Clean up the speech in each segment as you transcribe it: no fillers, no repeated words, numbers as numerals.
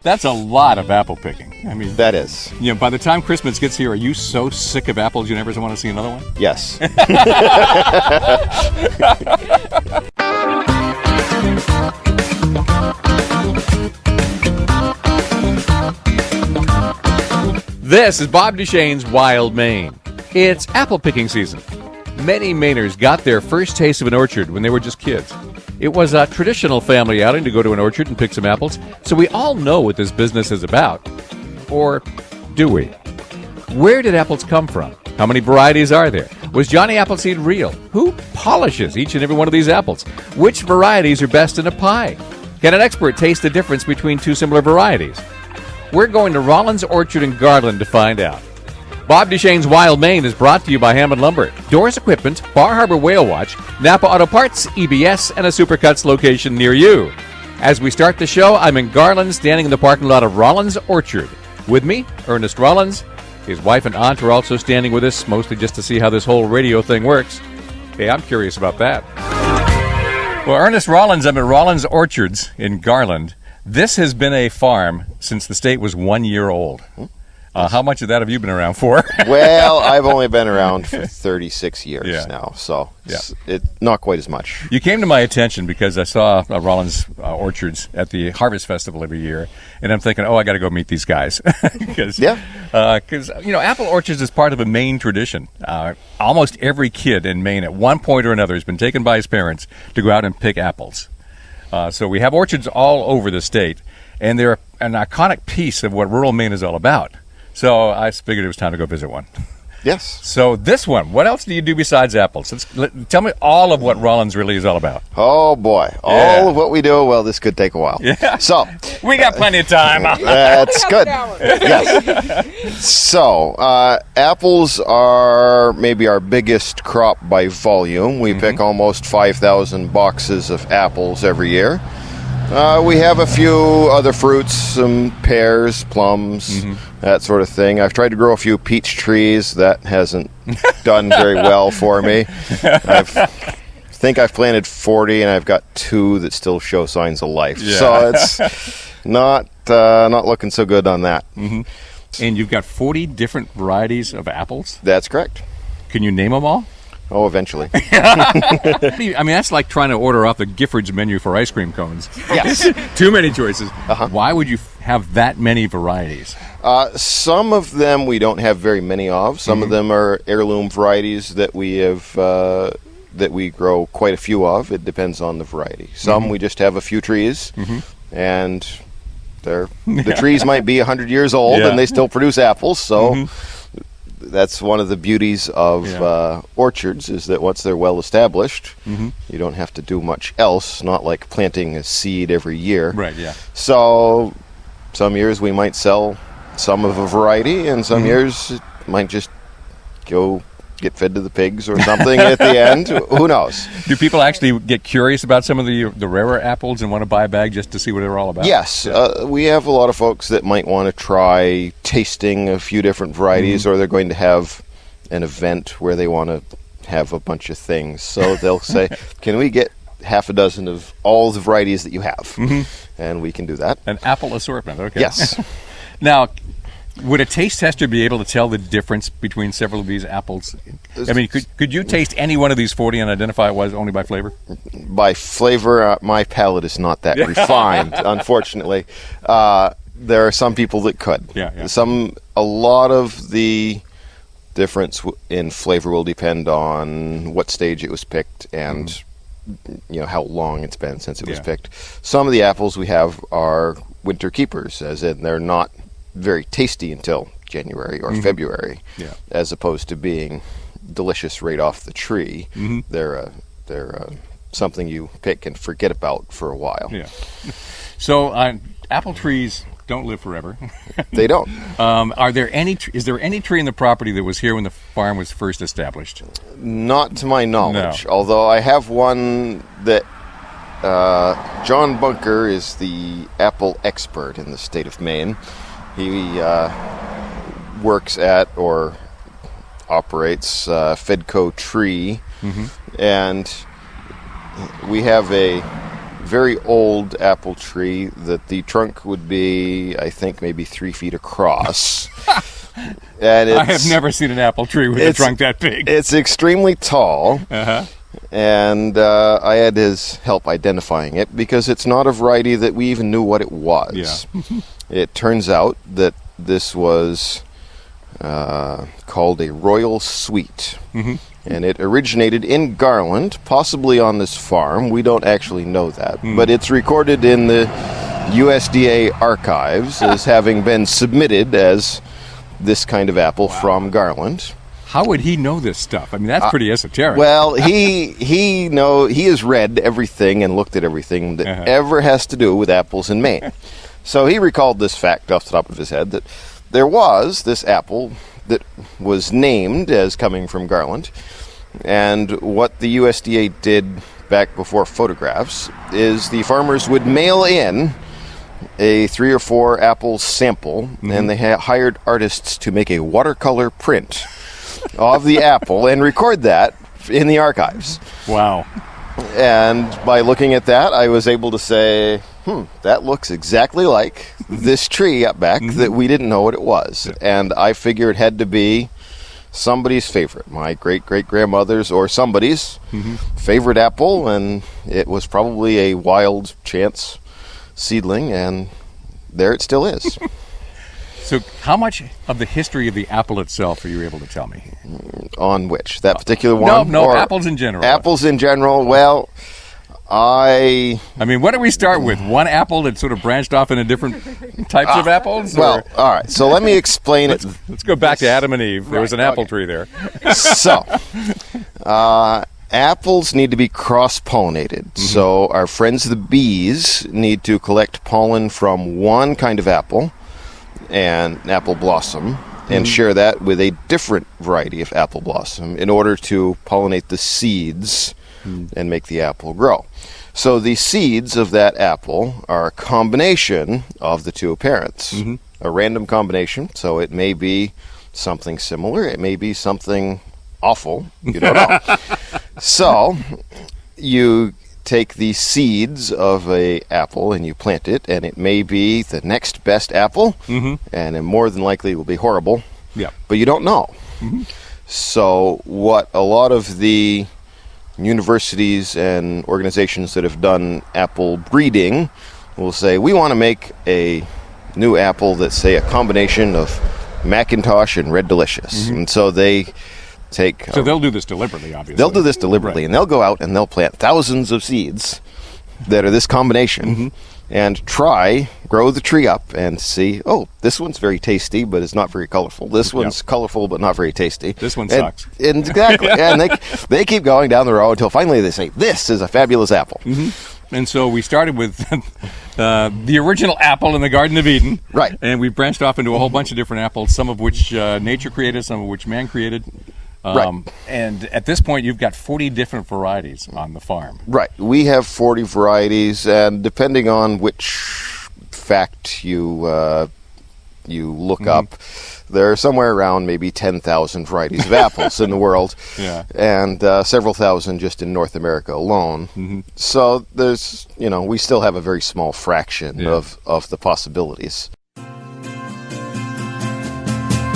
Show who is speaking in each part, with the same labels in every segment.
Speaker 1: That's a lot of apple picking. I mean,
Speaker 2: That is.
Speaker 1: you know, by the time Christmas gets here, are you so sick of apples you never want to see another one?
Speaker 2: Yes.
Speaker 1: This is Bob Duchesne's Wild Maine. It's apple picking season. Many Mainers got their first taste of an orchard when they were just kids. It was a traditional family outing to go to an orchard and pick some apples, so we all know what this business is about. Or do we? Where did apples come from? How many varieties are there? Was Johnny Appleseed real? Who polishes each and every one of these apples? Which varieties are best in a pie? Can an expert taste the difference between two similar varieties? We're going to Rollins Orchard in Garland to find out. Bob Duchesne's Wild Maine is brought to you by Hammond Lumber, Doors Equipment, Bar Harbor Whale Watch, Napa Auto Parts, EBS, and a Supercuts location near you. As we start the show, I'm in Garland, standing in the parking lot of Rollins Orchard. With me, Ernest Rollins. His wife and aunt are also standing with us, mostly just to see how this whole radio thing works. Hey, I'm curious about that. Well, Ernest Rollins, I'm at Rollins Orchards in Garland. This has been a farm since the state was 1 year old. How much of that have you been around for?
Speaker 2: Well, I've only been around for 36 years now, so it's not quite as much.
Speaker 1: You came to my attention because I saw Rollins Orchards at the Harvest Festival every year, and I'm thinking, I got to go meet these guys. Because apple orchards is part of a Maine tradition. Almost every kid in Maine at one point or another has been taken by his parents to go out and pick apples. So we have orchards all over the state, and they're an iconic piece of what rural Maine is all about. So I figured it was time to go visit one.
Speaker 2: Yes.
Speaker 1: So this one, what else do you do besides apples? Tell me all of what Rollins really is all about.
Speaker 2: Oh, boy. All of what we do, well, this could take a while.
Speaker 1: Yeah.
Speaker 2: So
Speaker 1: we got plenty of time.
Speaker 2: That's good. Yes. So apples are maybe our biggest crop by volume. We pick almost 5,000 boxes of apples every year. We have a few other fruits, some pears, plums, that sort of thing. I've tried to grow a few peach trees. That hasn't done very well for me. I think I've planted 40, and I've got 2 that still show signs of life. Yeah. So it's not looking so good on that.
Speaker 1: And you've got 40 different varieties of apples?
Speaker 2: That's correct.
Speaker 1: Can you name them all?
Speaker 2: Oh, eventually.
Speaker 1: I mean, that's like trying to order off the Giffords menu for ice cream cones.
Speaker 2: Yes.
Speaker 1: Too many choices. Why would you have that many varieties?
Speaker 2: Some of them we don't have very many of. Some of them are heirloom varieties that we have that we grow quite a few of. It depends on the variety. Some we just have a few trees, and the trees might be 100 years old, and they still produce apples. So. That's one of the beauties of orchards, is that once they're well established, you don't have to do much else, not like planting a seed every year.
Speaker 1: Right, yeah.
Speaker 2: So some years we might sell some of a variety, and some years it might just go get fed to the pigs or something at the end. Who knows?
Speaker 1: Do people actually get curious about some of the rarer apples and want to buy a bag just to see what they're all about?
Speaker 2: Yes. We have a lot of folks that might want to try tasting a few different varieties, or they're going to have an event where they want to have a bunch of things. So they'll say, can we get half a dozen of all the varieties that you have? And we can do that.
Speaker 1: An apple assortment, okay.
Speaker 2: Yes.
Speaker 1: Now, would a taste tester be able to tell the difference between several of these apples? I mean, could you taste any one of these 40 and identify it was only by flavor?
Speaker 2: By flavor, my palate is not that refined, unfortunately. There are some people that could. A lot of the difference in flavor will depend on what stage it was picked and how long it's been since it was picked. Some of the apples we have are winter keepers, as in they're not very tasty until January or February, as opposed to being delicious right off the tree. They're something you pick and forget about for a while.
Speaker 1: So apple trees don't live forever.
Speaker 2: They don't.
Speaker 1: Is there any tree in the property that was here when the farm was first established?
Speaker 2: Not to my knowledge. No. Although I have one that John Bunker is the apple expert in the state of Maine. He works at or operates Fedco Tree, and we have a very old apple tree that the trunk would be, I think, maybe 3 feet across. And
Speaker 1: I have never seen an apple tree with a trunk that big.
Speaker 2: It's extremely tall.
Speaker 1: Uh-huh.
Speaker 2: And I had his help identifying it because it's not a variety that we even knew what it was.
Speaker 1: Yeah.
Speaker 2: It turns out that this was called a Royal Sweet. Mm-hmm. And it originated in Garland, possibly on this farm. We don't actually know that. But it's recorded in the USDA archives as having been submitted as this kind of apple from Garland.
Speaker 1: How would he know this stuff? I mean, that's pretty esoteric.
Speaker 2: Well, he has read everything and looked at everything that ever has to do with apples in Maine. So he recalled this fact off the top of his head that there was this apple that was named as coming from Garland. And what the USDA did back before photographs is the farmers would mail in a 3 or 4 apple sample, and they hired artists to make a watercolor print of the apple and record that in the archives.
Speaker 1: Wow.
Speaker 2: And by looking at that, I was able to say, that looks exactly like this tree up back that we didn't know what it was. And I figured it had to be somebody's favorite, my great-great-grandmother's or somebody's favorite apple, and it was probably a wild chance seedling, and there it still is.
Speaker 1: So how much of the history of the apple itself are you able to tell me?
Speaker 2: On which? That particular one?
Speaker 1: No, apples in general.
Speaker 2: Apples in general, well, I
Speaker 1: mean, what do we start with? One apple that sort of branched off into different types of apples?
Speaker 2: Well, all right, so let me explain it.
Speaker 1: Let's go back to Adam and Eve. There was an apple tree there.
Speaker 2: So, apples need to be cross-pollinated. So our friends the bees need to collect pollen from one kind of apple, and apple blossom, and share that with a different variety of apple blossom in order to pollinate the seeds and make the apple grow. So the seeds of that apple are a combination of the two parents, a random combination. So it may be something similar, it may be something awful, you don't know. So you take the seeds of a apple and you plant it, and it may be the next best apple, and it more than likely will be horrible.
Speaker 1: Yeah,
Speaker 2: but you don't know. So what a lot of the universities and organizations that have done apple breeding will say, we want to make a new apple that's, say, a combination of Macintosh and Red Delicious. And so they take...
Speaker 1: So they'll do this deliberately, obviously.
Speaker 2: They'll do this deliberately, and they'll go out and they'll plant thousands of seeds that are this combination and grow the tree up and see, this one's very tasty, but it's not very colorful. This one's colorful, but not very tasty.
Speaker 1: This one sucks.
Speaker 2: And exactly. And they keep going down the road until finally they say, this is a fabulous apple.
Speaker 1: And so we started with the original apple in the Garden of Eden.
Speaker 2: Right.
Speaker 1: And we branched off into a whole bunch of different apples, some of which nature created, some of which man created.
Speaker 2: Right.
Speaker 1: And at this point, you've got 40 different varieties on the farm.
Speaker 2: Right. We have 40 varieties, and depending on which fact you look up, there are somewhere around maybe 10,000 varieties of apples in the world, and several thousand just in North America alone. So there's, we still have a very small fraction of the possibilities.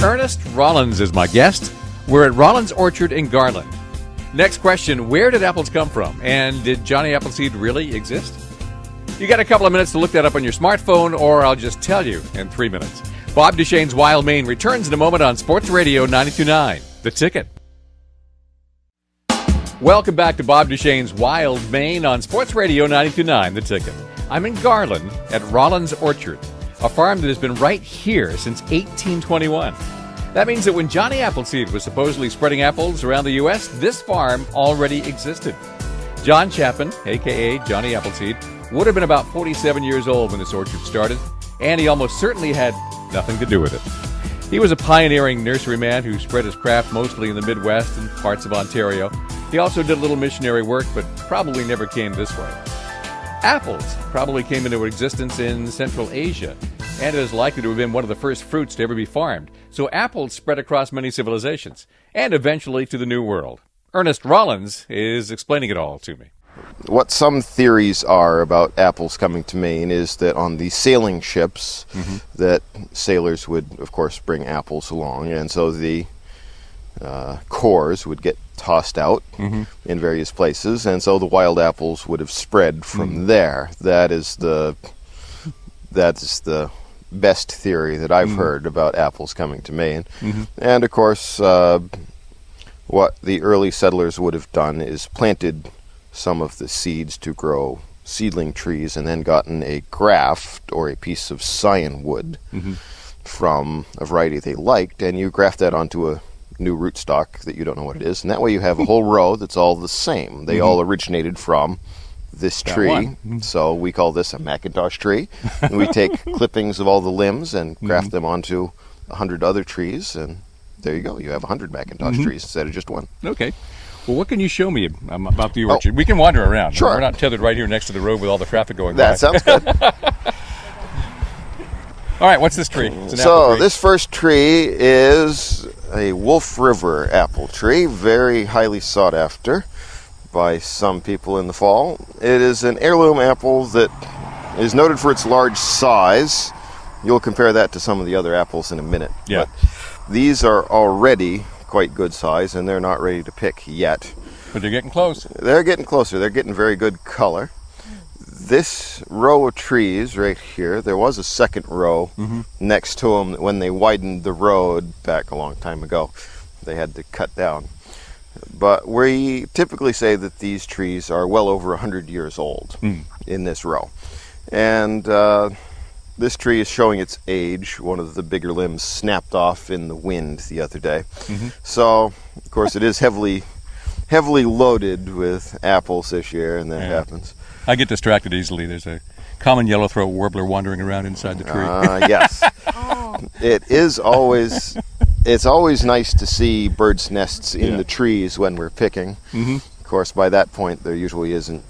Speaker 1: Ernest Rollins is my guest. We're at Rollins Orchard in Garland. Next question, where did apples come from? And did Johnny Appleseed really exist? You got a couple of minutes to look that up on your smartphone, or I'll just tell you in 3 minutes. Bob Duchesne's Wild Maine returns in a moment on Sports Radio 92.9, The Ticket. Welcome back to Bob Duchesne's Wild Maine on Sports Radio 92.9, The Ticket. I'm in Garland at Rollins Orchard, a farm that has been right here since 1821. That means that when Johnny Appleseed was supposedly spreading apples around the U.S., this farm already existed. John Chapin, a.k.a. Johnny Appleseed, would have been about 47 years old when this orchard started, and he almost certainly had nothing to do with it. He was a pioneering nurseryman who spread his craft mostly in the Midwest and parts of Ontario. He also did a little missionary work, but probably never came this way. Apples probably came into existence in Central Asia, and it is likely to have been one of the first fruits to ever be farmed. So apples spread across many civilizations, and eventually to the New World. Ernest Rollins is explaining it all to me.
Speaker 2: what some theories are about apples coming to Maine is that on the sailing ships, that sailors would, of course, bring apples along, and so the cores would get tossed out in various places, and so the wild apples would have spread from there. That's the best theory that I've heard about apples coming to Maine. And of course, what the early settlers would have done is planted some of the seeds to grow seedling trees, and then gotten a graft or a piece of scion wood from a variety they liked, and you graft that onto a new rootstock that you don't know what it is, and that way you have a whole row that's all the same. They all originated from this tree, so we call this a Macintosh tree. And we take clippings of all the limbs and graft them onto 100 other trees, and there you go. You have 100 Macintosh trees instead of just one.
Speaker 1: Okay. Well, what can you show me about the orchard? We can wander around.
Speaker 2: Sure.
Speaker 1: We're not tethered right here next to the road with all the traffic going by.
Speaker 2: That sounds good.
Speaker 1: All right, what's this tree? It's an apple
Speaker 2: So
Speaker 1: tree.
Speaker 2: this first tree is a Wolf River apple tree, very highly sought after by some people in the fall. It is an heirloom apple that is noted for its large size. You'll compare that to some of the other apples in a minute.
Speaker 1: Yeah.
Speaker 2: But these are already quite good size, and they're not ready to pick yet.
Speaker 1: But they're getting close.
Speaker 2: They're getting closer. They're getting very good color. This row of trees right here, there was a second row next to them when they widened the road back a long time ago. They had to cut down. But we typically say that these trees are well over 100 years old in this row. And this tree is showing its age. One of the bigger limbs snapped off in the wind the other day. So, of course, it is heavily loaded with apples this year, and that happens.
Speaker 1: I get distracted easily. There's a common yellowthroat warbler wandering around inside the tree.
Speaker 2: Yes. It's always nice to see birds' nests in the trees when we're picking. Of course, by that point, there usually isn't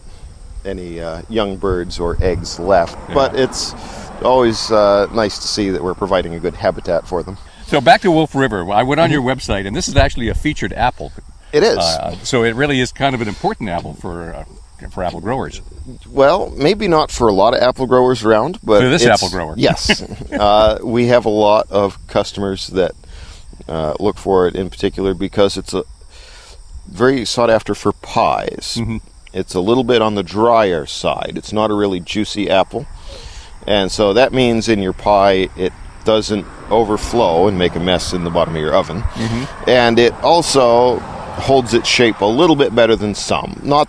Speaker 2: any young birds or eggs left, but it's always nice to see that we're providing a good habitat for them.
Speaker 1: So back to Wolf River. I went on your website, and this is actually a featured apple.
Speaker 2: It is.
Speaker 1: So it really is kind of an important apple for apple growers.
Speaker 2: Well, maybe not for a lot of apple growers around, but
Speaker 1: for this apple grower.
Speaker 2: Yes. We have a lot of customers that look for it in particular because it's a very sought after for pies. It's a little bit on the drier side. It's not a really juicy apple. And so that means in your pie it doesn't overflow and make a mess in the bottom of your oven. And it also holds its shape a little bit better than some. Not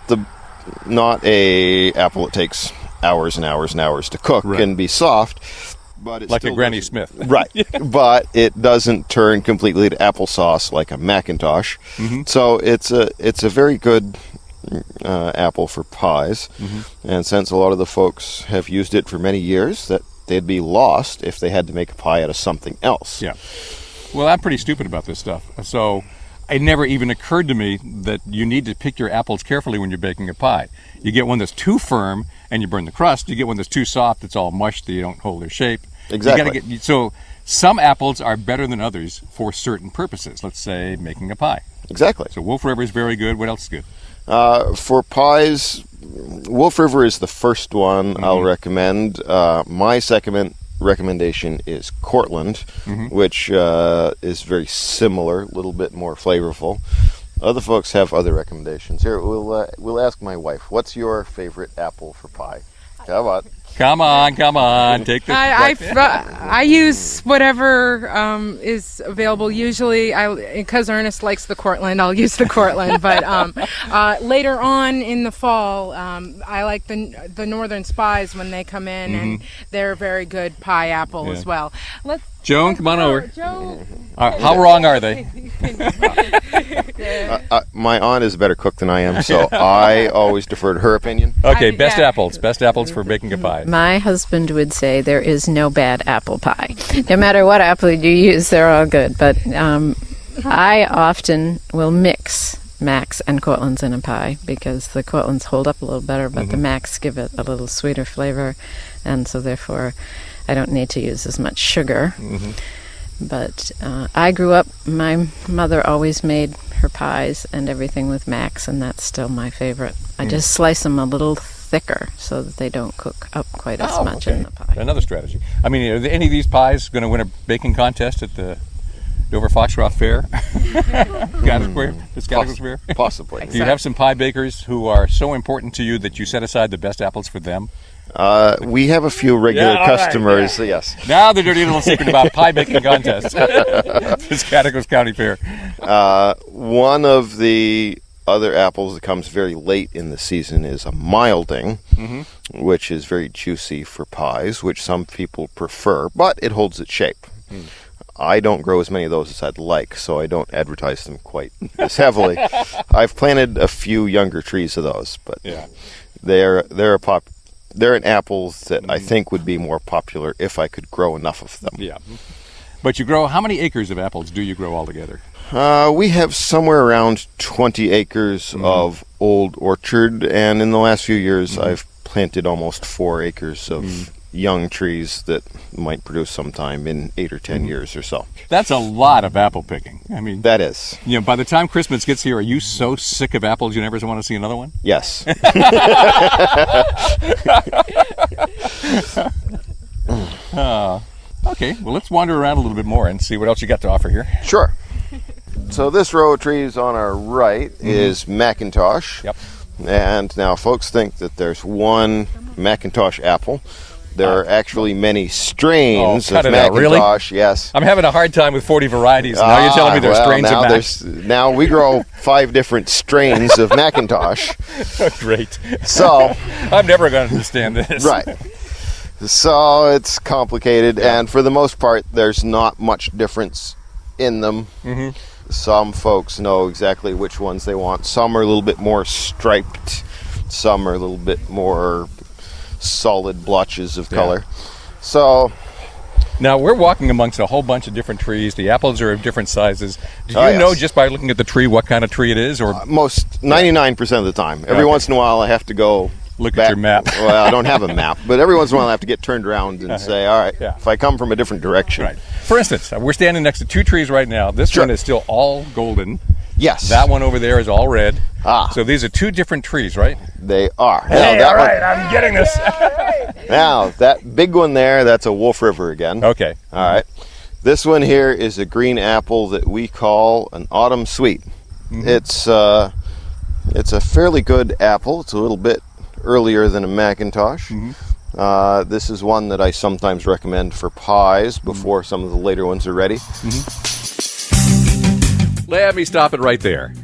Speaker 2: a apple that takes hours and hours and hours to cook and be soft, but it's
Speaker 1: like a Granny Smith.
Speaker 2: Right. But it doesn't turn completely to applesauce like a Macintosh. So it's a very good apple for pies. And since a lot of the folks have used it for many years, that they'd be lost if they had to make a pie out of something else.
Speaker 1: Yeah. Well, I'm pretty stupid about this stuff. So it never even occurred to me that you need to pick your apples carefully when you're baking a pie. You get one that's too firm and you burn the crust. You get one that's too soft, it's all mushed, you don't hold their shape.
Speaker 2: Exactly.
Speaker 1: So some apples are better than others for certain purposes. Let's say making a pie.
Speaker 2: Exactly.
Speaker 1: So Wolf River is very good. What else is good?
Speaker 2: For pies, Wolf River is the first one I'll recommend. My second recommendation is Cortland, which is very similar, a little bit more flavorful. Other folks have other recommendations. Here, we'll ask my wife. What's your favorite apple for pie? Come on.
Speaker 1: Come on. Take this.
Speaker 3: I use whatever is available. Usually, because Ernest likes the Cortland, I'll use the Cortland. But later on in the fall, I like the Northern Spies when they come in, and they're a very good pie apple as well.
Speaker 1: Joan, come on over.
Speaker 3: Joan.
Speaker 1: How wrong are they?
Speaker 2: My aunt is a better cook than I am, so I always defer to her opinion.
Speaker 1: Okay, best apples for baking a pie.
Speaker 4: My husband would say there is no bad apple pie. No matter what apple you use, they're all good. But I often will mix Macs and Cortlands in a pie because the Cortlands hold up a little better, but the Macs give it a little sweeter flavor, and so therefore I don't need to use as much sugar. But I grew up, my mother always made her pies and everything with Max, and that's still my favorite. I just slice them a little thicker so that they don't cook up quite as much in the pie.
Speaker 1: Another strategy. I mean, are any of these pies going to win a baking contest at the Dover Foxcroft Fair? Scottish Fair?
Speaker 2: Possibly.
Speaker 1: Do you have some pie bakers who are so important to you that you set aside the best apples for them?
Speaker 2: We have a few regular customers, yes.
Speaker 1: Now the dirty little secret about pie baking contests. Piscataquis County Fair.
Speaker 2: One of the other apples that comes very late in the season is a milding, which is very juicy for pies, which some people prefer, but it holds its shape. I don't grow as many of those as I'd like, so I don't advertise them quite as heavily. I've planted a few younger trees of those, but they're an apple that I think would be more popular if I could grow enough of them.
Speaker 1: Yeah. But you grow, how many acres of apples do you grow altogether?
Speaker 2: We have somewhere around 20 acres of old orchard, and in the last few years I've planted almost 4 acres of young trees that might produce sometime in 8 or 10 years or so.
Speaker 1: That's a lot of apple picking. I mean,
Speaker 2: that is.
Speaker 1: You know, by the time Christmas gets here, are you so sick of apples you never want to see another one?
Speaker 2: Yes.
Speaker 1: Okay, well, let's wander around a little bit more and see what else you got to offer here.
Speaker 2: Sure. So this row of trees on our right is Macintosh.
Speaker 1: Yep.
Speaker 2: And now folks think that there's one Macintosh apple. There are actually many strains of Macintosh.
Speaker 1: Really?
Speaker 2: Yes.
Speaker 1: I'm having a hard time with 40 varieties. Now you're telling me there's strains of Mac.
Speaker 2: Now we grow 5 different strains of Macintosh.
Speaker 1: Great.
Speaker 2: So
Speaker 1: I'm never going to understand this.
Speaker 2: Right. So it's complicated, and for the most part, there's not much difference in them. Some folks know exactly which ones they want. Some are a little bit more striped. Some are a little bit more solid blotches of color. So
Speaker 1: now we're walking amongst a whole bunch of different trees. The apples are of different sizes. Do you know just by looking at the tree what kind of tree it is? Or
Speaker 2: 99% of the time. Every once in a while I have to go
Speaker 1: look at your map.
Speaker 2: Well, I don't have a map, but every once in a while I have to get turned around and say, all right, if I come from a different direction.
Speaker 1: Right. For instance, we're standing next to 2 trees right now. This one is still all golden.
Speaker 2: Yes.
Speaker 1: That one over there is all red. So these are 2 different trees, right?
Speaker 2: They are.
Speaker 1: Hey, all right, I'm getting this.
Speaker 2: Now, that big one there, that's a Wolf River again.
Speaker 1: Okay.
Speaker 2: All right. This one here is a green apple that we call an autumn sweet. It's a fairly good apple. It's a little bit earlier than a Macintosh. This is one that I sometimes recommend for pies before some of the later ones are ready.
Speaker 1: Let me stop it right there.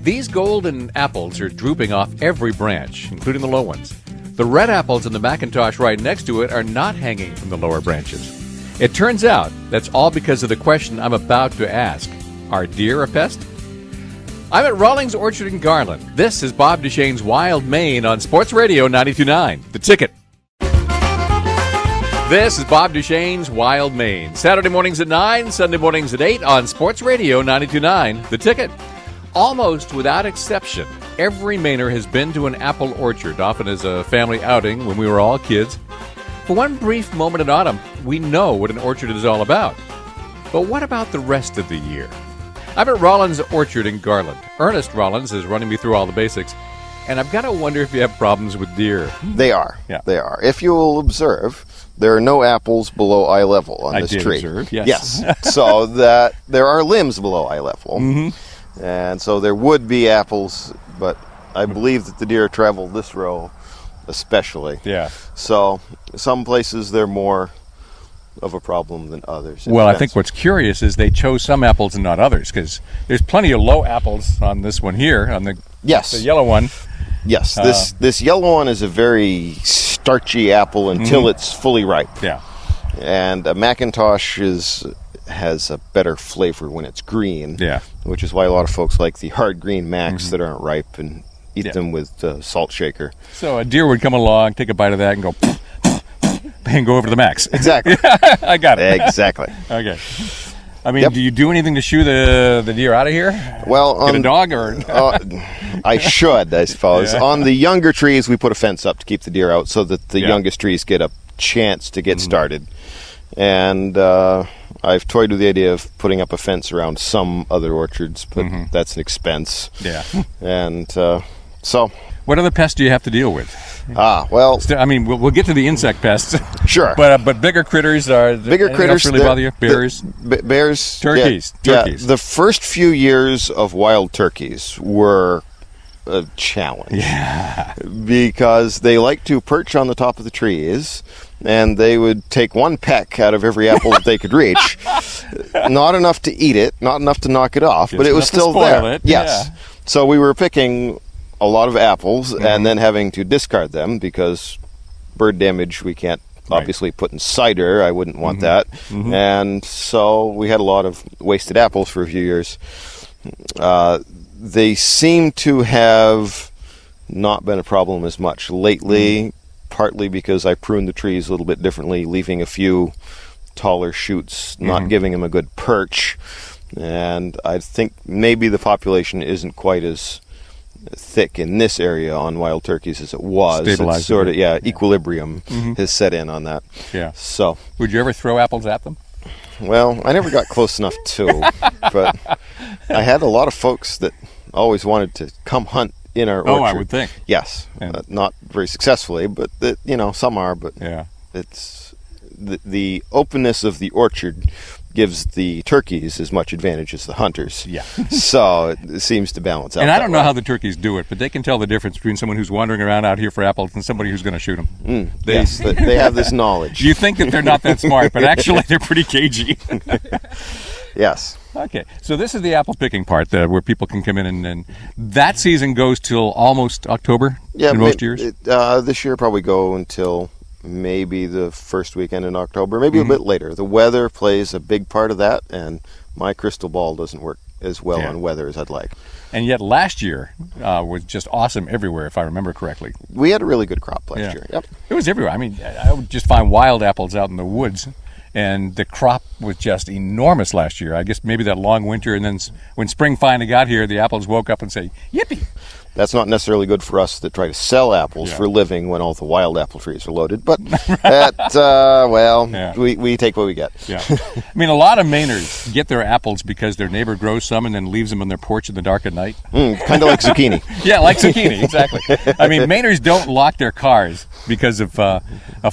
Speaker 1: These golden apples are drooping off every branch, including the low ones. The red apples in the Macintosh right next to it are not hanging from the lower branches. It turns out that's all because of the question I'm about to ask. Are deer a pest? I'm at Rollins Orchard in Garland. This is Bob Duchesne's Wild Maine on Sports Radio 92.9. The Ticket. This is Bob Duchesne's Wild Maine. Saturday mornings at 9, Sunday mornings at 8 on Sports Radio 92.9. The Ticket. Almost without exception, every Mainer has been to an apple orchard, often as a family outing when we were all kids. For one brief moment in autumn, we know what an orchard is all about. But what about the rest of the year? I'm at Rollins Orchard in Garland. Ernest Rollins is running me through all the basics, and I've got to wonder if you have problems with deer.
Speaker 2: They are. Yeah. They are. If you will observe, there are no apples below eye level on this tree.
Speaker 1: Observe,
Speaker 2: yes. So that there are limbs below eye level. And so there would be apples, but I believe that the deer travel this row especially.
Speaker 1: Yeah.
Speaker 2: So some places they're more of a problem than others.
Speaker 1: Well, I think what's curious is they chose some apples and not others, because there's plenty of low apples on this one here, on the yellow one.
Speaker 2: Yes, this yellow one is a very starchy apple until it's fully ripe.
Speaker 1: Yeah.
Speaker 2: And a Macintosh has a better flavor when it's green.
Speaker 1: Yeah.
Speaker 2: Which is why a lot of folks like the hard green Macs that aren't ripe and eat them with the salt shaker.
Speaker 1: So a deer would come along, take a bite of that, and go, and go over to the Macs.
Speaker 2: Exactly.
Speaker 1: I got it.
Speaker 2: Exactly.
Speaker 1: Okay. I mean, do you do anything to shoo the deer out of here?
Speaker 2: Well,
Speaker 1: get a dog or?
Speaker 2: I should, I suppose. Yeah. On the younger trees, we put a fence up to keep the deer out so that the youngest trees get a chance to get started. And I've toyed with the idea of putting up a fence around some other orchards, but that's an expense.
Speaker 1: Yeah.
Speaker 2: And so...
Speaker 1: What other pests do you have to deal with?
Speaker 2: Well...
Speaker 1: I mean, we'll get to the insect pests.
Speaker 2: Sure.
Speaker 1: But bigger critters are...
Speaker 2: Bigger critters...
Speaker 1: really bother you? Bears?
Speaker 2: Bears...
Speaker 1: Turkeys.
Speaker 2: Yeah, the first few years of wild turkeys were a challenge.
Speaker 1: Yeah.
Speaker 2: Because they like to perch on the top of the trees, and they would take one peck out of every apple that they could reach. Not enough to eat it, not enough to knock it off, but it was still there. Yes.
Speaker 1: Yeah.
Speaker 2: So we were picking a lot of apples and then having to discard them because bird damage we can't obviously put in cider. I wouldn't want that. And so we had a lot of wasted apples for a few years. They seem to have not been a problem as much lately, partly because I pruned the trees a little bit differently, leaving a few taller shoots, not giving them a good perch. And I think maybe the population isn't quite as thick in this area on wild turkeys as it was.
Speaker 1: Stabilized.
Speaker 2: It's sort of, equilibrium has set in on that.
Speaker 1: Yeah.
Speaker 2: So,
Speaker 1: would you ever throw apples at them?
Speaker 2: well, I never got close enough to, but I had a lot of folks that always wanted to come hunt in our orchard.
Speaker 1: Oh, I would think.
Speaker 2: Yes.
Speaker 1: Yeah.
Speaker 2: Not very successfully, but some are, but it's the openness of the orchard gives the turkeys as much advantage as the hunters.
Speaker 1: Yeah.
Speaker 2: So it seems to balance out.
Speaker 1: And I don't know how the turkeys do it, but they can tell the difference between someone who's wandering around out here for apples and somebody who's going to shoot them.
Speaker 2: Yes, they have this knowledge.
Speaker 1: You think that they're not that smart, but actually they're pretty cagey.
Speaker 2: Yes.
Speaker 1: Okay, so this is the apple picking part where people can come in, and that season goes till almost October in most years?
Speaker 2: This year probably go until maybe the first weekend in October, maybe a bit later. The weather plays a big part of that, and my crystal ball doesn't work as well on weather as I'd like.
Speaker 1: And yet last year was just awesome everywhere, if I remember correctly.
Speaker 2: We had a really good crop last year. Yep.
Speaker 1: It was everywhere. I mean, I would just find wild apples out in the woods, and the crop was just enormous last year. I guess maybe that long winter, and then when spring finally got here, the apples woke up and say, yippee!
Speaker 2: That's not necessarily good for us that try to sell apples for a living when all the wild apple trees are loaded. But we take what we get.
Speaker 1: Yeah. I mean, a lot of Mainers get their apples because their neighbor grows some and then leaves them on their porch in the dark at night.
Speaker 2: Kind of like zucchini.
Speaker 1: Yeah, like zucchini, exactly. I mean, Mainers don't lock their cars because of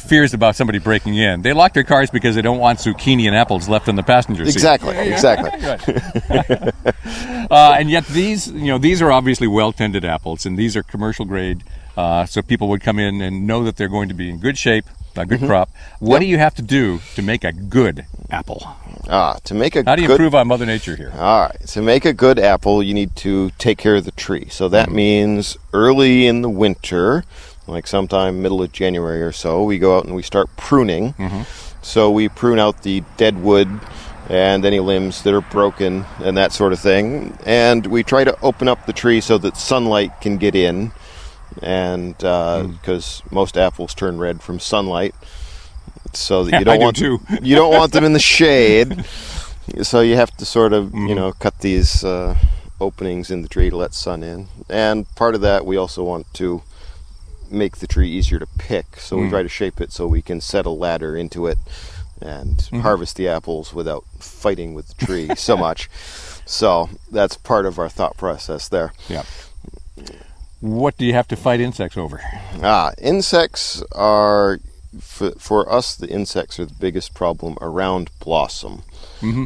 Speaker 1: fears about somebody breaking in. They lock their cars because they don't want zucchini and apples left in the passenger seat.
Speaker 2: Exactly.
Speaker 1: And yet these are obviously well-tended apples, and these are commercial grade, so people would come in and know that they're going to be in good shape, a good crop. What do you have to do to make a good apple? How do you improve on Mother Nature here?
Speaker 2: All right. To make a good apple, you need to take care of the tree. So that means early in the winter, like sometime middle of January or so, we go out and we start pruning. So we prune out the dead wood and any limbs that are broken and that sort of thing. And we try to open up the tree so that sunlight can get in, and because most apples turn red from sunlight, so that you don't want them in the shade. So you have to sort of cut these openings in the tree to let sun in. And part of that, we also want to make the tree easier to pick. So we try to shape it so we can set a ladder into it and harvest the apples without fighting with the tree so much. So that's part of our thought process there.
Speaker 1: Yeah. What do you have to fight insects over?
Speaker 2: Insects are, for us, the insects are the biggest problem around blossom.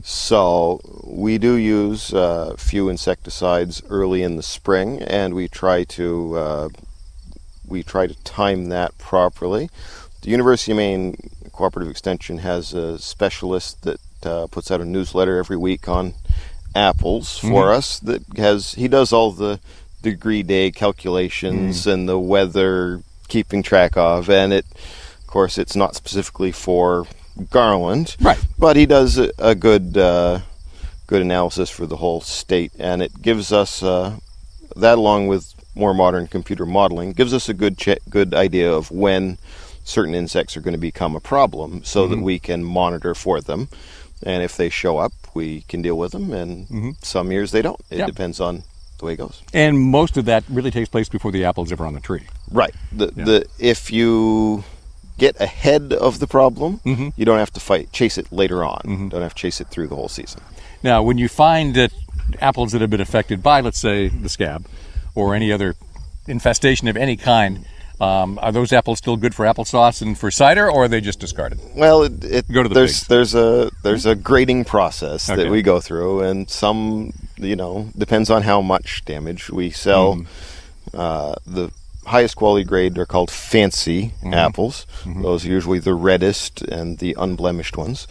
Speaker 2: So we do use a few insecticides early in the spring, and we try to time that properly. The University of Maine Cooperative Extension has a specialist that puts out a newsletter every week on apples for us. He does all the degree day calculations and the weather keeping track of, and of course it's not specifically for Garland,
Speaker 1: right?
Speaker 2: But he does a good analysis for the whole state, and it gives us that, along with more modern computer modeling, gives us a good idea of when certain insects are going to become a problem, so that we can monitor for them. And if they show up, we can deal with them, and some years they don't. It depends on the way it goes.
Speaker 1: And most of that really takes place before the apple's ever on the tree.
Speaker 2: Right. If you get ahead of the problem, you don't have to chase it later on. Don't have to chase it through the whole season.
Speaker 1: Now, when you find that apples that have been affected by, let's say, the scab or any other infestation of any kind, are those apples still good for applesauce and for cider, or are they just discarded?
Speaker 2: Well,
Speaker 1: Go to the pigs.
Speaker 2: there's a grading process that we go through, and some, depends on how much damage. We sell the highest quality grade are called fancy apples. Those are usually the reddest and the unblemished ones.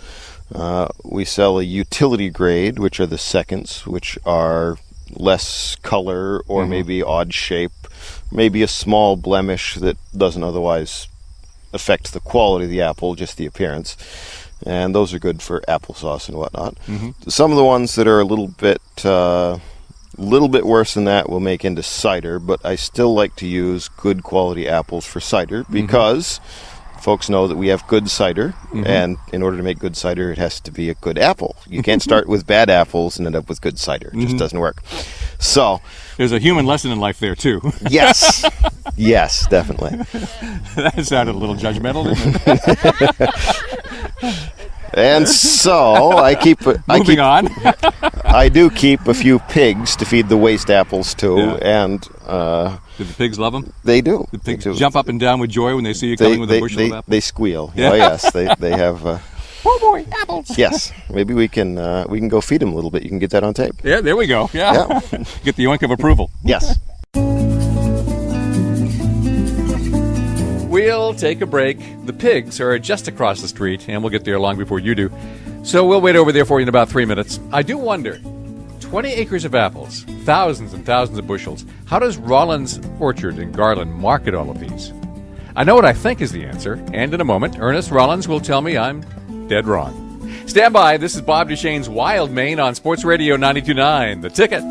Speaker 2: We sell a utility grade, which are the seconds, which are less color or maybe odd shape, maybe a small blemish that doesn't otherwise affect the quality of the apple, just the appearance. And those are good for applesauce and whatnot. Some of the ones that are a little bit worse than that will make into cider, but I still like to use good quality apples for cider because folks know that we have good cider, and in order to make good cider, it has to be a good apple. You can't start with bad apples and end up with good cider. It just doesn't work. So
Speaker 1: there's a human lesson in life there, too.
Speaker 2: Yes. Yes, definitely.
Speaker 1: That sounded a little judgmental, didn't it?
Speaker 2: And so I do keep a few pigs to feed the waste apples to, and
Speaker 1: do the pigs love them?
Speaker 2: They do.
Speaker 1: The pigs jump up and down with joy when they see you coming with a bushel of apples?
Speaker 2: They squeal. Oh, yes, they have.
Speaker 1: Oh boy, apples!
Speaker 2: Yes, maybe we can go feed them a little bit. You can get that on tape.
Speaker 1: Yeah, there we go. Yeah. Get the yoink of approval.
Speaker 2: Yes.
Speaker 1: We'll take a break. The pigs are just across the street, and we'll get there long before you do. So we'll wait over there for you in about 3 minutes. I do wonder, 20 acres of apples, thousands and thousands of bushels. How does Rollins Orchard in Garland market all of these? I know what I think is the answer, and in a moment, Ernest Rollins will tell me I'm dead wrong. Stand by. This is Bob Duchesne's Wild Maine on Sports Radio 92.9, The Ticket.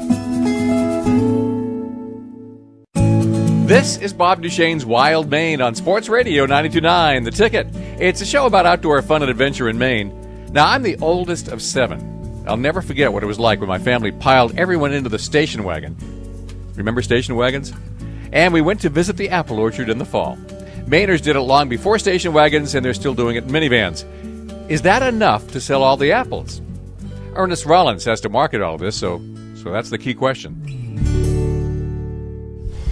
Speaker 1: This is Bob Duchesne's Wild Maine on Sports Radio 92.9, The Ticket. It's a show about outdoor fun and adventure in Maine. Now, I'm the oldest of 7. I'll never forget what it was like when my family piled everyone into the station wagon. Remember station wagons? And we went to visit the apple orchard in the fall. Mainers did it long before station wagons, and they're still doing it in minivans. Is that enough to sell all the apples? Ernest Rollins has to market all this, so that's the key question.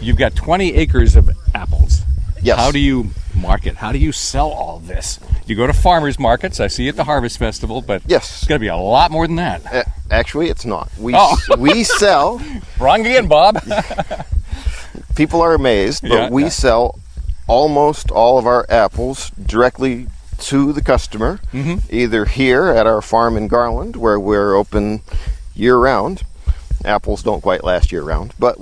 Speaker 1: You've got 20 acres of apples.
Speaker 2: Yes.
Speaker 1: How do you market? How do you sell all this? You go to farmers markets. I see you at the Harvest Festival, but
Speaker 2: yes,
Speaker 1: it's going to be a lot more than that.
Speaker 2: Actually, it's not. We sell.
Speaker 1: Wrong again, Bob.
Speaker 2: People are amazed, but we sell almost all of our apples directly to the customer, either here at our farm in Garland, where we're open year-round. Apples don't quite last year-round, but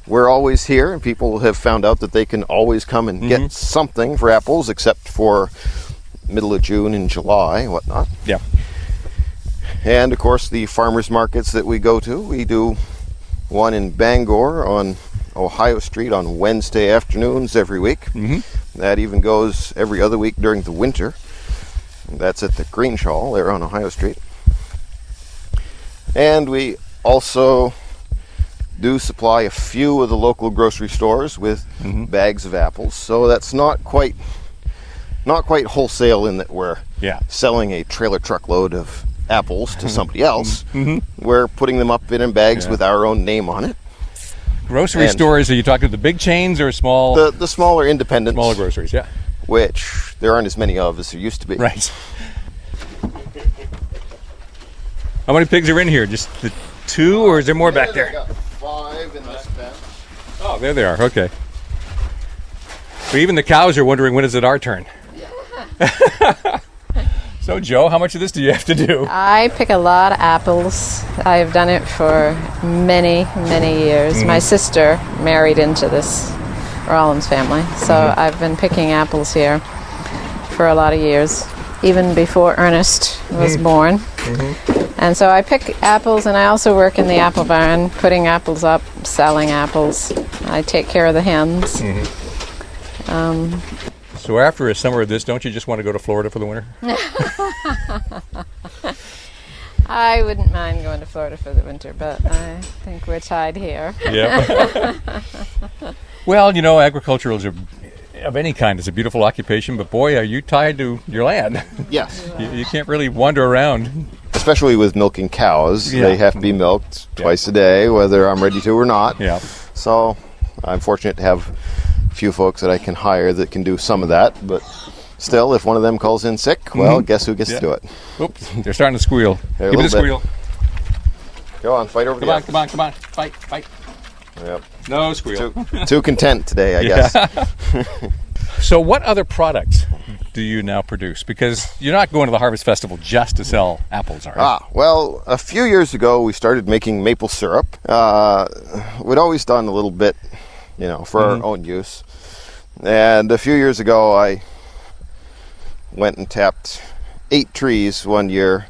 Speaker 2: we're always here, and people have found out that they can always come and get something for apples, except for middle of June and July and whatnot.
Speaker 1: Yeah.
Speaker 2: And, of course, the farmers markets that we go to, we do one in Bangor on Ohio Street on Wednesday afternoons every week. That even goes every other week during the winter. That's at the Green Shawl there on Ohio Street. And we also do supply a few of the local grocery stores with bags of apples. So that's not quite wholesale in that we're selling a trailer truckload of apples to somebody else. We're putting them up in bags with our own name on it.
Speaker 1: Grocery stores, are you talking the big chains or small?
Speaker 2: The smaller independents.
Speaker 1: Smaller groceries, yeah.
Speaker 2: Which there aren't as many of as there used to be.
Speaker 1: Right. How many pigs are in here? Just the 2, or is there more back there?
Speaker 2: I got 5 in this pen.
Speaker 1: Oh, there they are. Okay. So even the cows are wondering, when is it our turn? So, Joe, how much of this do you have to do?
Speaker 4: I pick a lot of apples. I've done it for many, many years. My sister married into this Rollins family, so I've been picking apples here for a lot of years, even before Ernest was born. And so I pick apples, and I also work in the apple barn, putting apples up, selling apples. I take care of the hens.
Speaker 1: So after a summer of this, don't you just want to go to Florida for the winter?
Speaker 4: I wouldn't mind going to Florida for the winter, but I think we're tied here.
Speaker 1: Yeah. Well, you know, agriculture is of any kind is a beautiful occupation, but boy, are you tied to your land.
Speaker 2: Yes.
Speaker 1: You can't really wander around.
Speaker 2: Especially with milking cows. They have to be milked twice a day, whether I'm ready to or not.
Speaker 1: Yeah.
Speaker 2: So I'm fortunate to have a few folks that I can hire that can do some of that, but still, if one of them calls in sick, well, guess who gets to do it?
Speaker 1: Oops, they're starting to squeal.
Speaker 2: Hey,
Speaker 1: Give me the squeal.
Speaker 2: Go on, fight over the
Speaker 1: Come on. Fight.
Speaker 2: Yep.
Speaker 1: No squeal.
Speaker 2: Too content today, I guess.
Speaker 1: So what other products do you now produce? Because you're not going to the Harvest Festival just to sell apples, are you?
Speaker 2: Well, a few years ago, we started making maple syrup. We'd always done a little bit, for our own use. And a few years ago, I went and tapped 8 trees one year,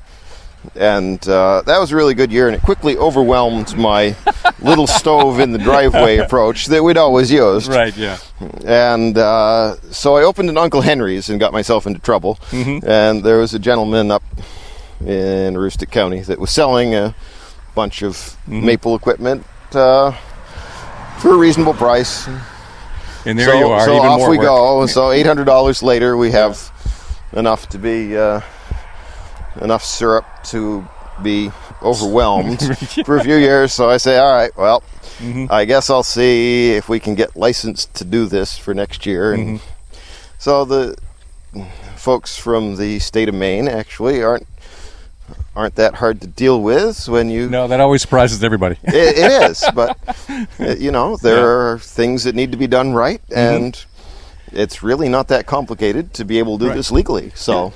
Speaker 2: and that was a really good year, and it quickly overwhelmed my little stove in the driveway approach that we'd always used.
Speaker 1: Right, yeah.
Speaker 2: And so I opened an Uncle Henry's and got myself into trouble. And there was a gentleman up in Aroostook County that was selling a bunch of maple equipment for a reasonable price.
Speaker 1: And there you are,
Speaker 2: so
Speaker 1: even
Speaker 2: off
Speaker 1: more
Speaker 2: we
Speaker 1: work.
Speaker 2: go. So $800 later, we have enough to be enough syrup to be overwhelmed for a few years. So I say, all right, well, I guess I'll see if we can get licensed to do this for next year. And so the folks from the state of Maine actually aren't that hard to deal with when you...
Speaker 1: No, that always surprises everybody.
Speaker 2: It is, but there are things that need to be done right, and it's really not that complicated to be able to do this legally. So,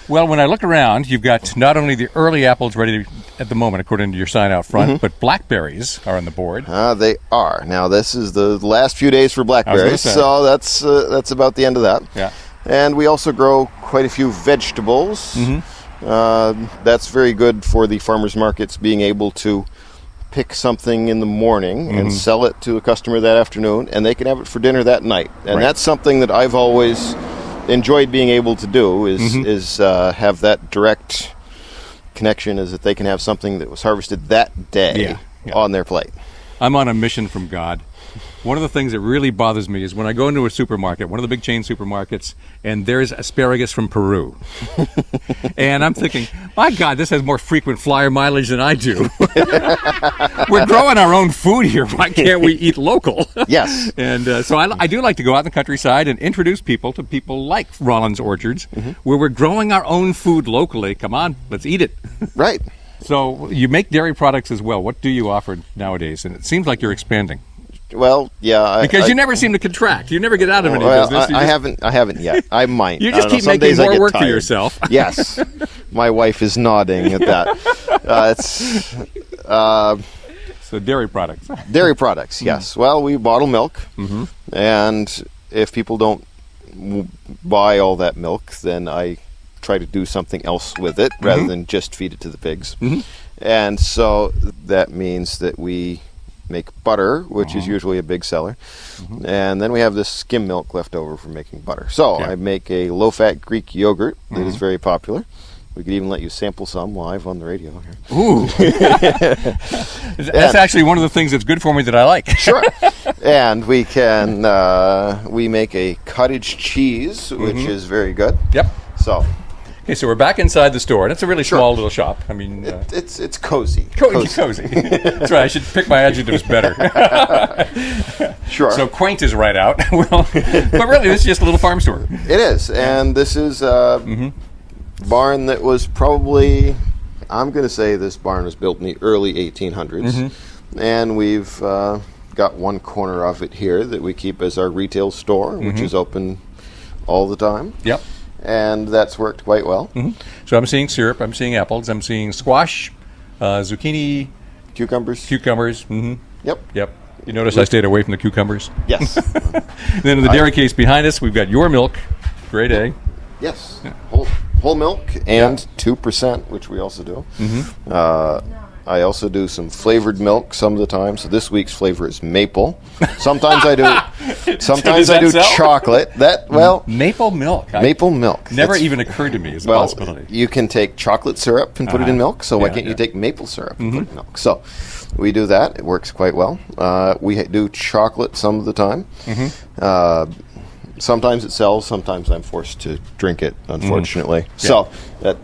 Speaker 1: Well, when I look around, you've got not only the early apples ready at the moment, according to your sign out front, but blackberries are on the board.
Speaker 2: they are. Now, this is the last few days for blackberries, so that's about the end of that.
Speaker 1: Yeah.
Speaker 2: And we also grow quite a few vegetables. That's very good for the farmers markets, being able to pick something in the morning and sell it to a customer that afternoon, and they can have it for dinner that night. And that's something that I've always enjoyed being able to do, is have that direct connection, is that they can have something that was harvested that day on their plate.
Speaker 1: I'm on a mission from God. One of the things that really bothers me is when I go into a supermarket, one of the big chain supermarkets, and there's asparagus from Peru. And I'm thinking, my God, this has more frequent flyer mileage than I do. We're growing our own food here. Why can't we eat local?
Speaker 2: Yes.
Speaker 1: And so I do like to go out in the countryside and introduce people to people like Rollins Orchards, where we're growing our own food locally. Come on, let's eat it.
Speaker 2: Right.
Speaker 1: So you make dairy products as well. What do you offer nowadays? And it seems like you're expanding.
Speaker 2: Well, yeah.
Speaker 1: Because you never seem to contract. You never get out of any business.
Speaker 2: I haven't yet. I might.
Speaker 1: You just keep making more work for yourself.
Speaker 2: Yes. My wife is nodding at that.
Speaker 1: So dairy products.
Speaker 2: Dairy products, yes. Well, we bottle milk, and if people don't buy all that milk, then I try to do something else with it rather than just feed it to the pigs. And so that means that we make butter, which is usually a big seller, and then we have this skim milk left over for making butter. So I make a low-fat Greek yogurt that is very popular. We could even let you sample some live on the radio here.
Speaker 1: Ooh. That's actually one of the things that's good for me that I like.
Speaker 2: Sure. And we can we make a cottage cheese, which is very good.
Speaker 1: Yep.
Speaker 2: So
Speaker 1: Okay, so we're back inside the store, and it's a really small little shop. I mean,
Speaker 2: it's cozy.
Speaker 1: Cozy. That's right. I should pick my adjectives better.
Speaker 2: Sure.
Speaker 1: So quaint is right out. Well, but really, this is just a little farm store.
Speaker 2: It is, and this is a barn that was probably, I'm going to say this barn was built in the early 1800s, and we've got one corner of it here that we keep as our retail store, which is open all the time.
Speaker 1: Yep.
Speaker 2: And that's worked quite well.
Speaker 1: So I'm seeing syrup, I'm seeing apples, I'm seeing squash, zucchini,
Speaker 2: Cucumbers.
Speaker 1: Yep. You notice I stayed away from the cucumbers?
Speaker 2: Yes.
Speaker 1: Then in the dairy case behind us, we've got your milk, grade A.
Speaker 2: Yes. Whole milk and 2%, which we also do. I also do some flavored milk some of the time. So this week's flavor is maple. Sometimes I do. Sometimes I do chocolate.
Speaker 1: Maple milk.
Speaker 2: Maple milk.
Speaker 1: Never even occurred to me as a possibility.
Speaker 2: You can take chocolate syrup and put it in milk. So why can't you take maple syrup and put it in milk? So we do that. It works quite well. We do chocolate some of the time. sometimes it sells. Sometimes I'm forced to drink it, unfortunately. So that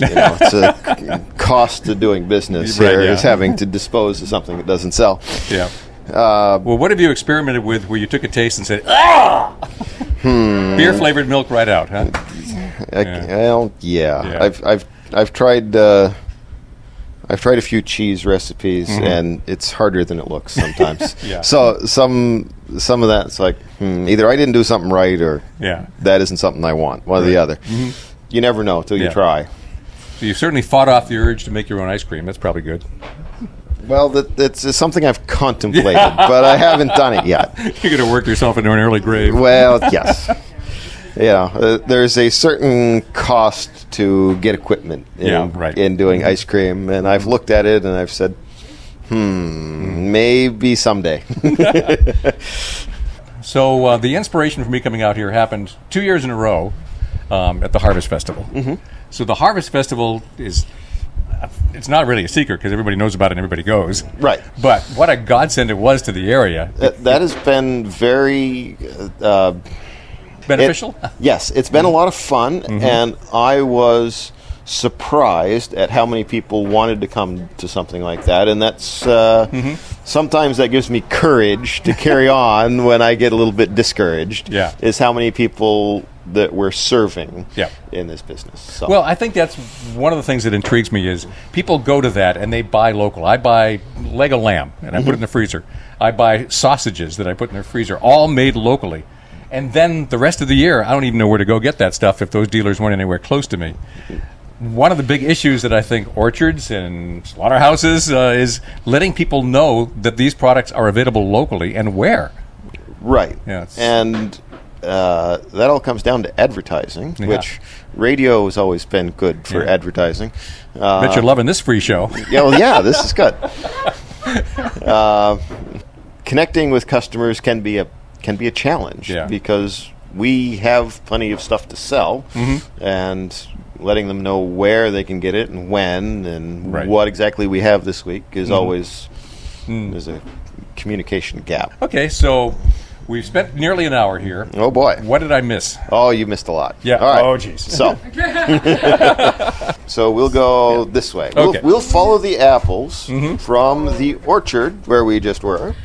Speaker 2: it's a cost to doing business here is having to dispose of something that doesn't sell.
Speaker 1: Yeah. Well, what have you experimented with where you took a taste and said, "Ah, beer flavored milk right out"? Huh?
Speaker 2: I've tried. I've tried a few cheese recipes, and it's harder than it looks sometimes. So some of that's like either I didn't do something right, or that isn't something I want. One or the other. You never know till you try.
Speaker 1: So you've certainly fought off the urge to make your own ice cream. That's probably good.
Speaker 2: Well, that's something I've contemplated, but I haven't done it yet.
Speaker 1: You're going to work yourself into an early grave.
Speaker 2: Well, yes. There's a certain cost to get equipment in doing ice cream, and I've looked at it and I've said, maybe someday.
Speaker 1: So the inspiration for me coming out here happened 2 years in a row at the Harvest Festival. So the Harvest Festival it's not really a secret because everybody knows about it and everybody goes.
Speaker 2: Right.
Speaker 1: But what a godsend it was to the area.
Speaker 2: That has been very...
Speaker 1: beneficial?
Speaker 2: Yes, it's been a lot of fun, and I was surprised at how many people wanted to come to something like that, and that's sometimes that gives me courage to carry on when I get a little bit discouraged, is how many people that we're serving in this business. So.
Speaker 1: Well, I think that's one of the things that intrigues me is people go to that and they buy local. I buy leg of lamb, and I put it in the freezer. I buy sausages that I put in the freezer, all made locally. And then the rest of the year, I don't even know where to go get that stuff if those dealers weren't anywhere close to me. One of the big issues that I think orchards and slaughterhouses is letting people know that these products are available locally and where.
Speaker 2: Right. And that all comes down to advertising, which radio has always been good for advertising.
Speaker 1: Bet you're loving this free show.
Speaker 2: This is good. Connecting with customers can be a challenge because we have plenty of stuff to sell, and letting them know where they can get it and when and what exactly we have this week is always there's a communication gap.
Speaker 1: Okay, so we've spent nearly an hour here.
Speaker 2: Oh boy,
Speaker 1: what did I miss?
Speaker 2: Oh, you missed a lot.
Speaker 1: Yeah.
Speaker 2: All right.
Speaker 1: Oh jeez.
Speaker 2: So we'll go this way.
Speaker 1: Okay.
Speaker 2: We'll follow the apples from the orchard where we just were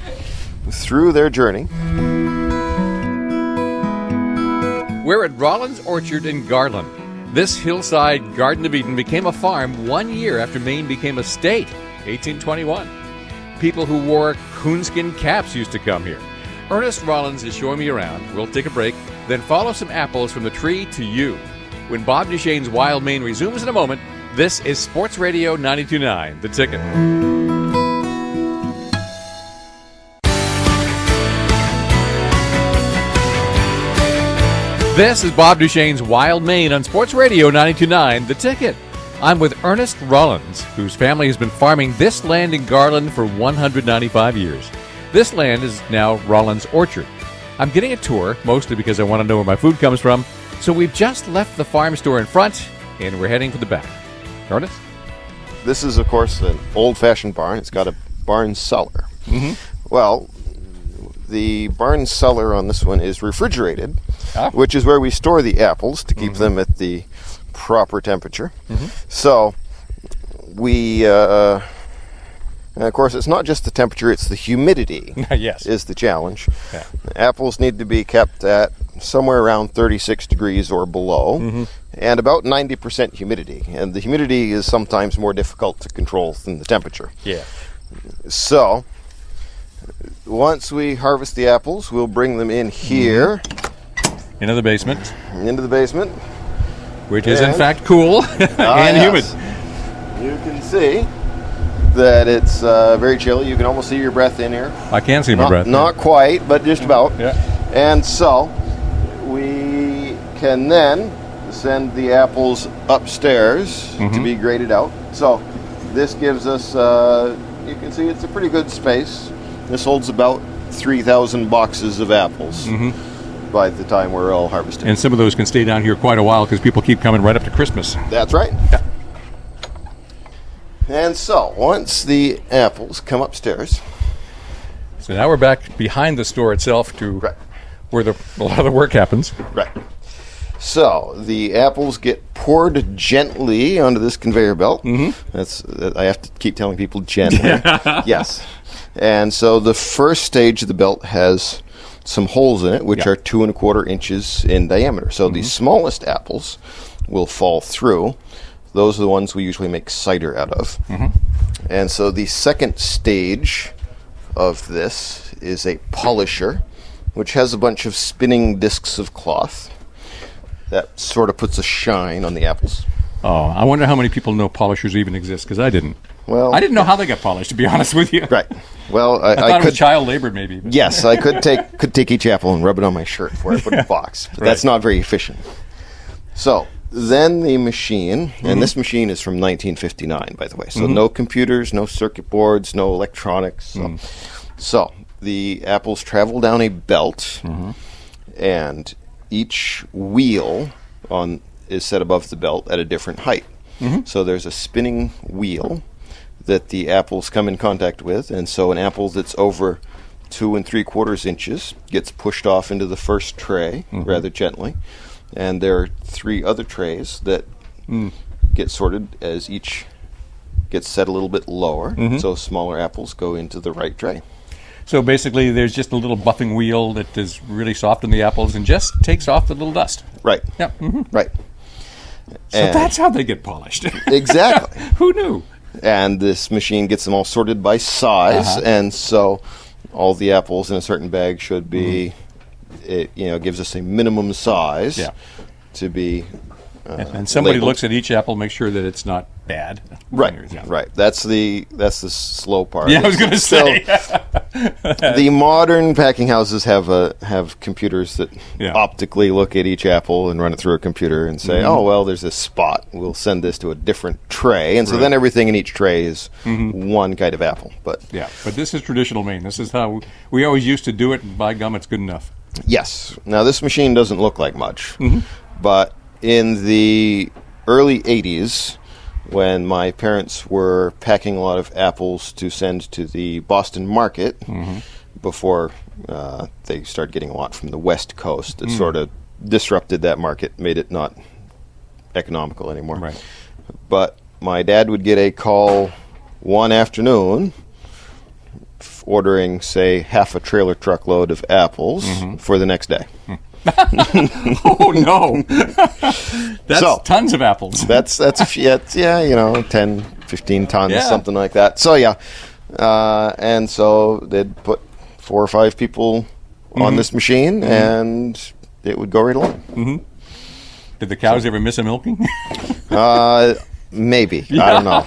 Speaker 2: through their journey.
Speaker 1: We're at Rollins Orchard in Garland. This hillside Garden of Eden became a farm 1 year after Maine became a state, 1821. People who wore coonskin caps used to come here. Ernest Rollins is showing me around. We'll take a break, then follow some apples from the tree to you. When Bob Duchesne's Wild Maine resumes in a moment, this is Sports Radio 92.9, The Ticket. This is Bob Duchesne's Wild Maine on Sports Radio 92.9, The Ticket. I'm with Ernest Rollins, whose family has been farming this land in Garland for 195 years. This land is now Rollins Orchard. I'm getting a tour, mostly because I want to know where my food comes from, so we've just left the farm store in front, and we're heading for the back. Ernest?
Speaker 2: This is, of course, an old-fashioned barn. It's got a barn cellar. Well, the barn cellar on this one is refrigerated, which is where we store the apples to keep them at the proper temperature. So we, and of course, it's not just the temperature, it's the humidity is the challenge. Apples need to be kept at somewhere around 36 degrees or below, and about 90% humidity. And the humidity is sometimes more difficult to control than the temperature. So once we harvest the apples, we'll bring them in here.
Speaker 1: Into the basement.
Speaker 2: Into the basement.
Speaker 1: Which is, in fact, cool and humid.
Speaker 2: You can see that it's very chilly. You can almost see your breath in here.
Speaker 1: I can see my breath.
Speaker 2: Not quite, but just about. And so we can then send the apples upstairs to be graded out. So this gives us, you can see it's a pretty good space. This holds about 3,000 boxes of apples by the time we're all harvested.
Speaker 1: And some of those can stay down here quite a while because people keep coming right up to Christmas.
Speaker 2: That's right. And so, once the apples come upstairs...
Speaker 1: So now we're back behind the store itself to where a lot of the work happens.
Speaker 2: Right. So the apples get poured gently onto this conveyor belt. I have to keep telling people gently. Yes. And so the first stage of the belt has some holes in it, which are 2 1/4 inches in diameter. So the smallest apples will fall through. Those are the ones we usually make cider out of. And so the second stage of this is a polisher, which has a bunch of spinning discs of cloth that sort of puts a shine on the apples.
Speaker 1: Oh, I wonder how many people know polishers even exist, because I didn't.
Speaker 2: Well,
Speaker 1: I didn't know how they got polished, to be honest with you.
Speaker 2: Right. Well,
Speaker 1: I thought it was child labor, maybe.
Speaker 2: Yes, I could take each apple and rub it on my shirt before I put it in a box. But that's not very efficient. So then the machine, and this machine is from 1959, by the way. So no computers, no circuit boards, no electronics. So the apples travel down a belt, and each wheel is set above the belt at a different height. So there's a spinning wheel that the apples come in contact with, and so an apple that's over 2 3/4 inches gets pushed off into the first tray rather gently, and there are 3 other trays that get sorted as each gets set a little bit lower, so smaller apples go into the right tray.
Speaker 1: So basically there's just a little buffing wheel that is really soft on the apples and just takes off the little dust.
Speaker 2: Right.
Speaker 1: Yeah.
Speaker 2: Right.
Speaker 1: So that's how they get polished.
Speaker 2: Exactly.
Speaker 1: Who knew?
Speaker 2: And this machine gets them all sorted by size, and so all the apples in a certain bag should be, it gives us a minimum size to be
Speaker 1: and somebody
Speaker 2: labeled.
Speaker 1: looks at each apple, make sure that it's not bad.
Speaker 2: Right, right. That's the slow part.
Speaker 1: Yeah, I was going to say.
Speaker 2: The modern packing houses have computers that optically look at each apple and run it through a computer and say, oh, well, there's this spot. We'll send this to a different tray. And so then everything in each tray is one kind of apple. But
Speaker 1: this is traditional Maine. This is how we always used to do it, and by gum, it's good enough.
Speaker 2: Yes. Now, this machine doesn't look like much, but in the early 80s, when my parents were packing a lot of apples to send to the Boston market before they started getting a lot from the West Coast, it sort of disrupted that market, made it not economical anymore.
Speaker 1: Right.
Speaker 2: But my dad would get a call one afternoon ordering, say, half a trailer truckload of apples for the next day.
Speaker 1: Oh no! That's tons of apples.
Speaker 2: That's 10, 15 tons, something like that. So and so they'd put 4 or 5 people on this machine, and it would go right along.
Speaker 1: Did the cows ever miss a milking?
Speaker 2: Maybe. I don't know.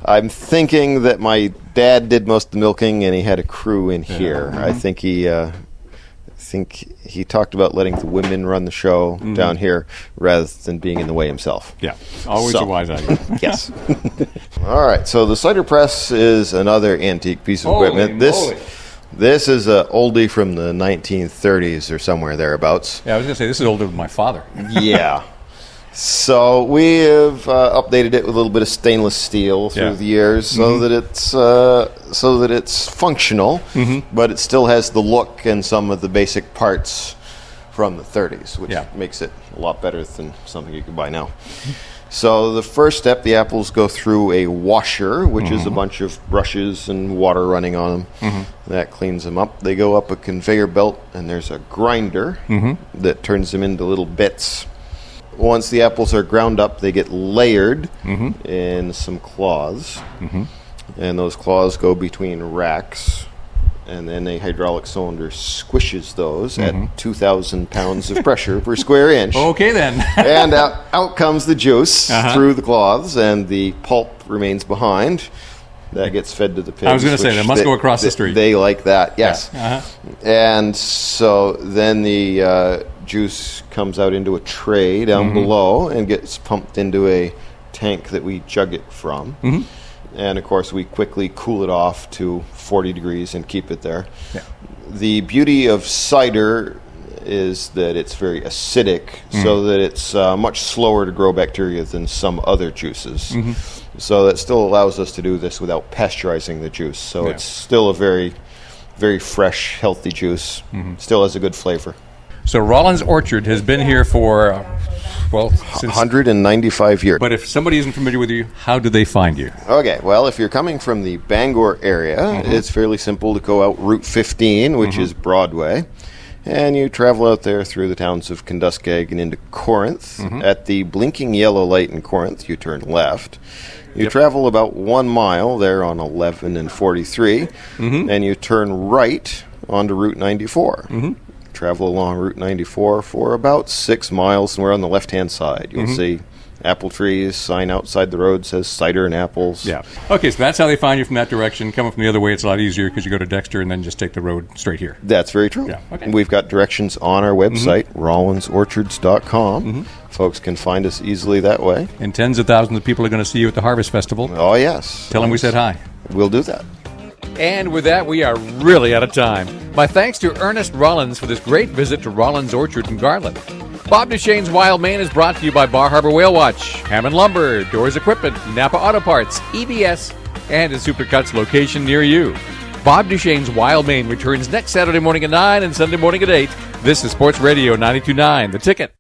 Speaker 2: I'm thinking that my dad did most of the milking, and he had a crew in here. I think he talked about letting the women run the show down here rather than being in the way himself.
Speaker 1: Yeah, always a wise idea.
Speaker 2: Yes. All right, so the cider press is another antique piece of equipment. This is an oldie from the 1930s or somewhere thereabouts.
Speaker 1: Yeah, I was going to say, this is older than my father.
Speaker 2: Yeah. So we have updated it with a little bit of stainless steel through the years, so that it's functional, but it still has the look and some of the basic parts from the 30s, which makes it a lot better than something you can buy now. So the first step, the apples go through a washer, which is a bunch of brushes and water running on them. That cleans them up. They go up a conveyor belt, and there's a grinder that turns them into little bits. Once the apples are ground up, they get layered in some cloths, and those cloths go between racks, and then a hydraulic cylinder squishes those at 2,000 pounds of pressure per square inch.
Speaker 1: Okay, then.
Speaker 2: And out comes the juice through the cloths, and the pulp remains behind. That gets fed to the pigs.
Speaker 1: I was going to say, that must go across the street.
Speaker 2: They like that, yes.
Speaker 1: Yeah.
Speaker 2: And so then the juice comes out into a tray down below and gets pumped into a tank that we jug it from. And, of course, we quickly cool it off to 40 degrees and keep it there. Yeah. The beauty of cider is that it's very acidic, so that it's much slower to grow bacteria than some other juices. So that still allows us to do this without pasteurizing the juice. So it's still a very, very fresh, healthy juice. Still has a good flavor.
Speaker 1: So Rollins Orchard has been here for, since
Speaker 2: 195 years.
Speaker 1: But if somebody isn't familiar with you, how do they find you?
Speaker 2: Okay, well, if you're coming from the Bangor area, it's fairly simple to go out Route 15, which is Broadway, and you travel out there through the towns of Kenduskeag and into Corinth. At the blinking yellow light in Corinth, you turn left. You travel about 1 mile there on 11 and 43, and you turn right onto Route 94. Travel along Route 94 for about 6 miles, and we're on the left-hand side. You'll see apple trees, sign outside the road says cider and apples.
Speaker 1: Yeah. Okay, so that's how they find you from that direction. Coming from the other way, it's a lot easier because you go to Dexter and then just take the road straight here.
Speaker 2: That's very true.
Speaker 1: Yeah, okay.
Speaker 2: And we've got directions on our website, rollinsorchards.com. Folks can find us easily that way.
Speaker 1: And tens of thousands of people are going to see you at the Harvest Festival.
Speaker 2: Oh, yes.
Speaker 1: Tell them we said hi.
Speaker 2: We'll do that.
Speaker 1: And with that, we are really out of time. My thanks to Ernest Rollins for this great visit to Rollins Orchard in Garland. Bob Duchesne's Wild Maine is brought to you by Bar Harbor Whale Watch, Hammond Lumber, Doors Equipment, Napa Auto Parts, EBS, and a Supercuts location near you. Bob Duchesne's Wild Maine returns next Saturday morning at 9 and Sunday morning at 8. This is Sports Radio 92.9, The Ticket.